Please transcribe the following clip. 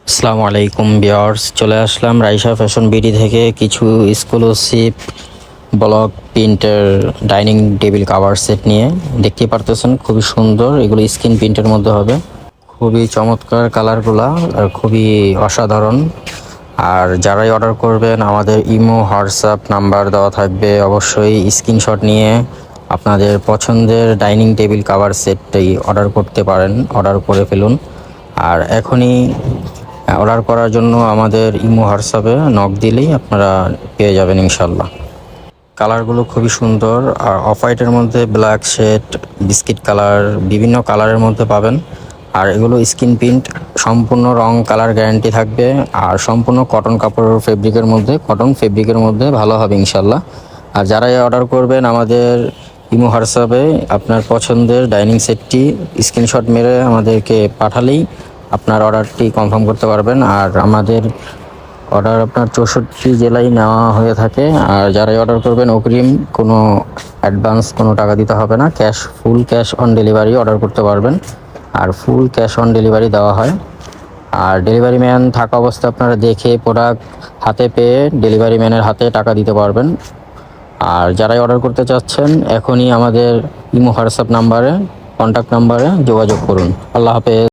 আসসালামু আলাইকুম ভিউয়ার্স, চলে আসলাম রাইসা ফ্যাশন বিডি থেকে কিছু এক্সক্লুসিভ ব্লক প্রিন্টের ডাইনিং টেবিল কভার সেট নিয়ে। দেখতে পারতেছেন খুবই সুন্দর, এগুলো স্ক্রিন প্রিন্টের মধ্যে হবে। খুবই চমৎকার কালারগুলা আর খুবই অসাধারণ। আর যারাই অর্ডার করবেন আমাদের ইমো হোয়াটসঅ্যাপ নাম্বার দেওয়া থাকবে, অবশ্যই স্ক্রিনশট নিয়ে আপনাদের পছন্দের ডাইনিং টেবিল কভার সেটটাই অর্ডার করতে পারেন, অর্ডার করে ফেলুন। আর এখনই অর্ডার করার জন্য আমাদের ইমো হোয়াটসঅ্যাপে নক দিলেই আপনারা পেয়ে যাবেন ইনশাল্লাহ। কালারগুলো খুবই সুন্দর, আর অফ হোয়াইটের মধ্যে ব্ল্যাক শেড, বিস্কিট কালার, বিভিন্ন কালারের মধ্যে পাবেন। আর এগুলো স্ক্রিন প্রিন্ট, সম্পূর্ণ রং কালার গ্যারান্টি থাকবে। আর সম্পূর্ণ কটন কাপড়ের ফেব্রিকের মধ্যে, কটন ফেব্রিকের মধ্যে ভালো হবে ইনশাল্লাহ। আর যারাই অর্ডার করবেন আমাদের ইমো হোয়াটসঅ্যাপে আপনার পছন্দের ডাইনিং সেটটি স্ক্রিনশট মেরে আমাদেরকে পাঠালেই আপনার অর্ডারটি কনফার্ম করতে পারবেন। আর আমাদের অর্ডার আপনার 64 জেলায় নেওয়া হয়ে থাকে। আর যারাই অর্ডার করবেন অগ্রিম কোনো অ্যাডভান্স কোনো টাকা দিতে হবে না, full cash on delivery order করতে পারবেন। আর ফুল ক্যাশ অন ডেলিভারি দেওয়া হয়। আর ডেলিভারি ম্যান থাকা অবস্থায় আপনারা দেখে প্রোডাক্ট হাতে পেয়ে ডেলিভারি ম্যানের হাতে টাকা দিতে পারবেন। আর যারাই অর্ডার করতে চাচ্ছেন এখনই আমাদের ইমো হোয়াটসঅ্যাপ নাম্বারে, কন্ট্যাক্ট নাম্বারে যোগাযোগ করুন। আল্লাহ হাফেজ।